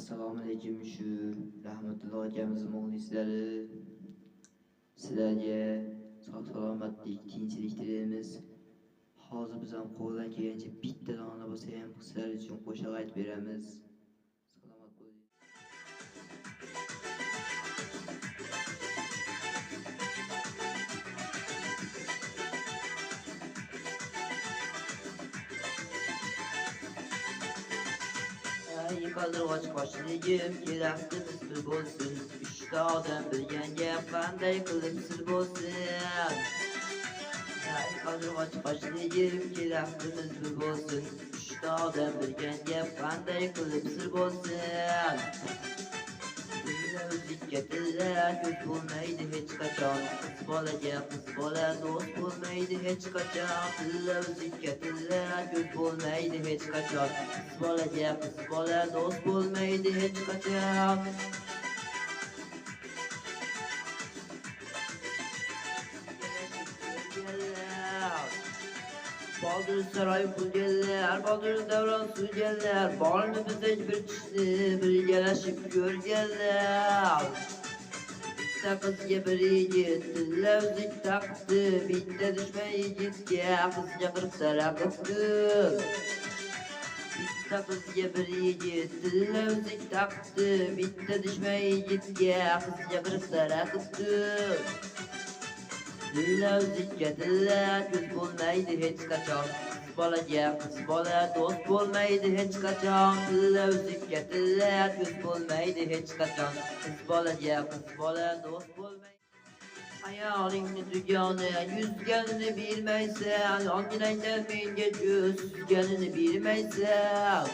Assalomu alaykum shu rahmatulloh akamiz muxlislari. Sizlarga sog' salomatlik, tinchlik tilaymiz. Hozir biz ham qo'ldan kelgancha bitta dona bo'lsa ham sizlar uchun qo'shiq aytib beramiz. Salomat bo'ling. Qaldirg'och qoshligim keraktimiz bir bo'lsin. Uchta odam bilgan gap qanday qilib sir bo'lsin. Qaldirg'och qoshligim keraktimiz bir bo'lsin. Uchta odam bilgan gap qanday qilib sir bo'lsin. O'zlikka tillar ko'p bo'lmaydi hech qachon. Qiz bolaga qiz bola do'st bo'lmaydi hech qachon. O'zlikka tillar ko'p bo'lmaydi hech qachon. Qiz bolaga qiz bola do'st bo'lmaydi hech qachon. Bodur saroy pulgellar, bodur davron suvgellar, borni bizda bir kishni birgalashib ko'rganlar. Bitta qizga bir yigit lavzik taqdi, bitta dushman yigitga qizga 40 ta raqibdi. Bitta qizga bir yigit lavzik taqdi, bitta dushman yigitga qizga 40 ta raqibdi. Lavzikka tillar ko'z bo'lmaydi hech qachon. Qiz bolaga qiz bola do'st bo'lmaydi hech qachon. Lavzikka tillar ko'z bo'lmaydi hech qachon. Qiz bolaga qiz bola do'st bo'lmaydi. Hayolingni dugoni yuzganini bilmaysan, onginangdan menga ko'z suzganini bilmaysan.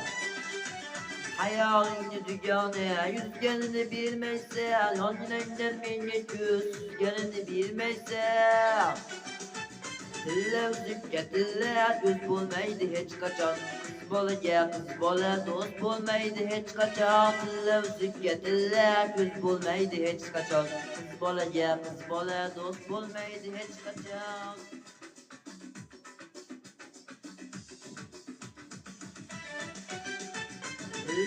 Hayolingni dugoni yuzganini bilmaysan, onginangdan menga ko'z suzganini bilmaysan. Lavzikka tillar ko'z bo'lmaydi hech qachon. Qiz bolaga qiz bola do'st bo'lmaydi hech qachon. Lavzikka tillar ko'z bo'lmaydi hech qachon. Qiz bolaga qiz bola do'st bo'lmaydi hech qachon.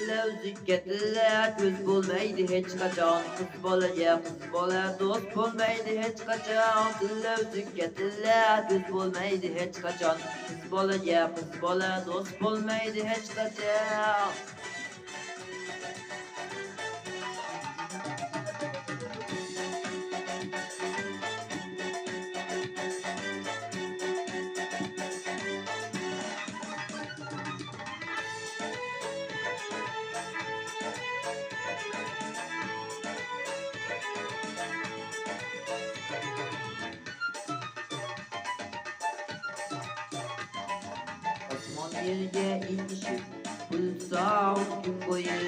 Lavzikka tillar ko'z bo'lmaydi hech qachon. Qiz bolaga qiz bola do'st bo'lmaydi hech qachon. Lavzikka tillar ko'z bo'lmaydi hech qachon. Qiz bolaga qiz bola do'st bo'lmaydi hech qachon. Osmon yerga ingishib bulutsoq kun bo'yi.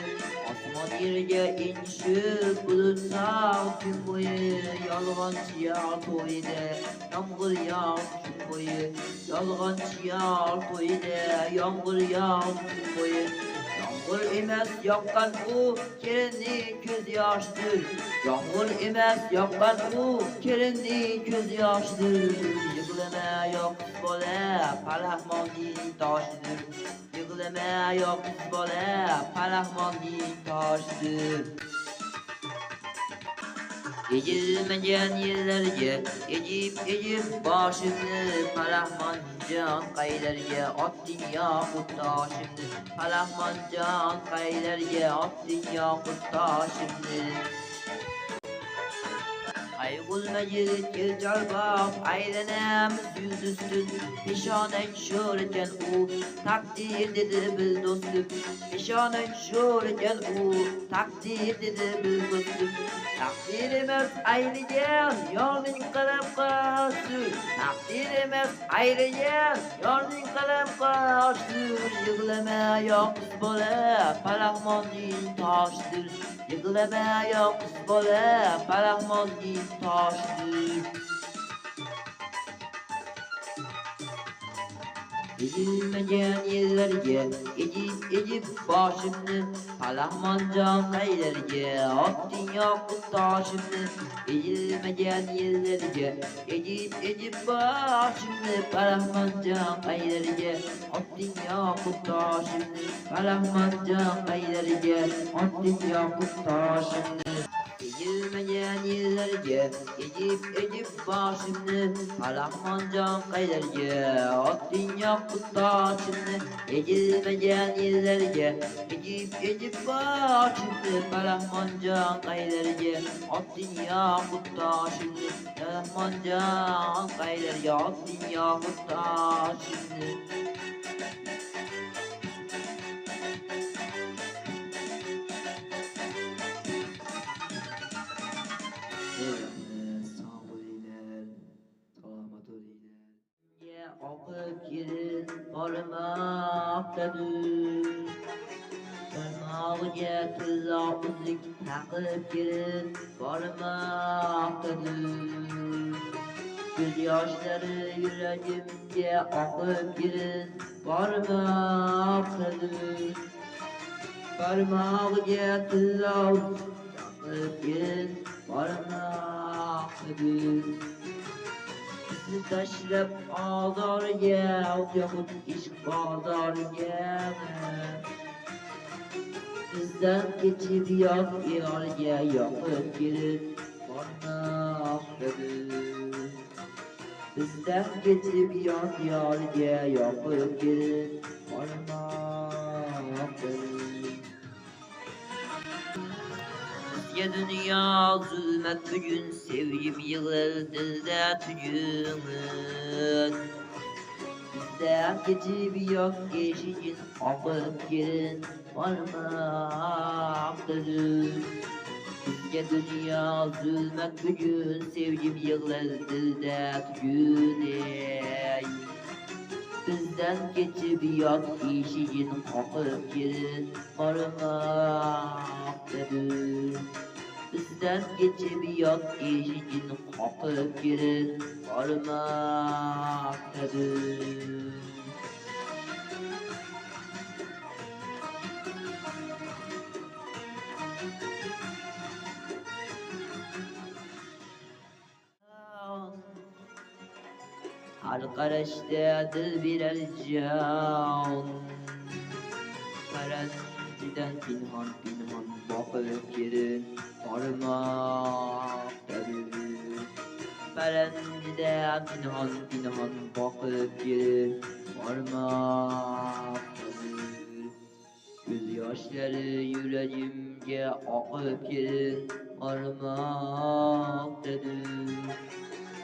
Osmon yerga ingishib bulutsoq kun bo'yi. Yolg'onchi yor to'yida yomg'ir yog' kun bo'yi. Yolg'onchi yor to'yida yomg'ir yog' kun bo'yi. Yomg'ir emas yoqqan u kelinning ko'z yoshdir. Yomg'ir emas yoqqan u kelinning ko'z yoshdir. Yig'lama yo'q bola palahmonning toshidir. Yig'lama yo'q bola palahmonning toshidir. Egilmagan yerlarga egib boshimni, palahmonjon qaylarga otding yoqut toshimni. Palahmonjon qaylarga otding yoqut toshimni. Qayg'ulma yigitga jalbob aylanamiz yuz ustun. Peshonang sho'r ekan u taqdir dedi bil do'stim. Peshonang sho'r ekan u taqdir dedi bil do'stim. Taqdir emas ayrigan yorning qalam qoshdi. Taqdir emas ayrigan yorning qalam qoshdi. Yig'lama yo'q bola palahmonning toshidir. Yig'lama yo'q bola palahmonning toshidir. Ezilmegen yerlerge ecip başımni Palahmancan qaylarga otding yoqut toshimni Ezilmegen yerlerge ecip başımni Palahmancan qaylarga otding yoqut toshimni Palahmancan qaylarga otding yoqut toshimni Ezilmegen yerlerge ecip başımni Palahmancan qaylarga otding yoqut toshimni Ezilmegen yerlerge ecip başımni Palahmancan qaylarga otding yoqut toshimni Palahmancan qaylarga otding yoqut toshimni sağ bo'linglar, salomat bo'linglar. Oqib kelin bormoqdadir. Barmog'iga tilla uzuk taqib kelin bormoqdadir. Ko'z yoshlari yuragimga oqib kelin bormoqdadir. Barmog'iga tilla uzuk taqib kelin bormoqdadir. Bizni tashlab ozorga, yoxud ishq bozoriga bizdan kechib yot yorga yoqib kelib bormoqdadir. Bizdan kechib yot yorga yoqib kelib bormoqdadir. Bizga dunyo zulmat bugun sevgim yig'lar dilda tugun. Bizdan kechib yot eshigin oqib kelin bormoqdadir. Bizga dunyo zulmat bugun sevgim yig'lar dilda tugun. Bizdan kechib yot eshigin oqib kelin bormoqdadir. Bizdan kechib yot eshigin qoqib kelin bormoqdadir. Har qarashda dil berar jon, paranjidan pinhon boqib kelin bormoqdadir. Paranjidan pinhon boqib kelin bormoqdadir. Ko'z yoshlari yuragimga oqib kelin bormoqdadir.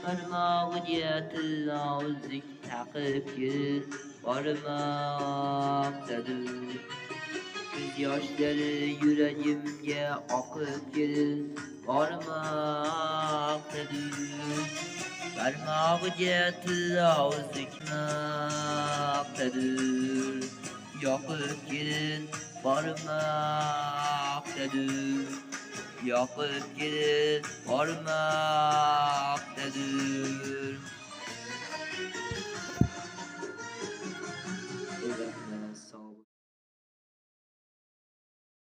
Barmog'iga tilla uzuk taqib kelin bormoqdadir. Ko'z yoshlari yuragimga oqib kelin bormoqdadir. Barmog'iga tilla uzuk taqib yoqib kelin bormoqdadir. Yoqib kelin bormoqdadir.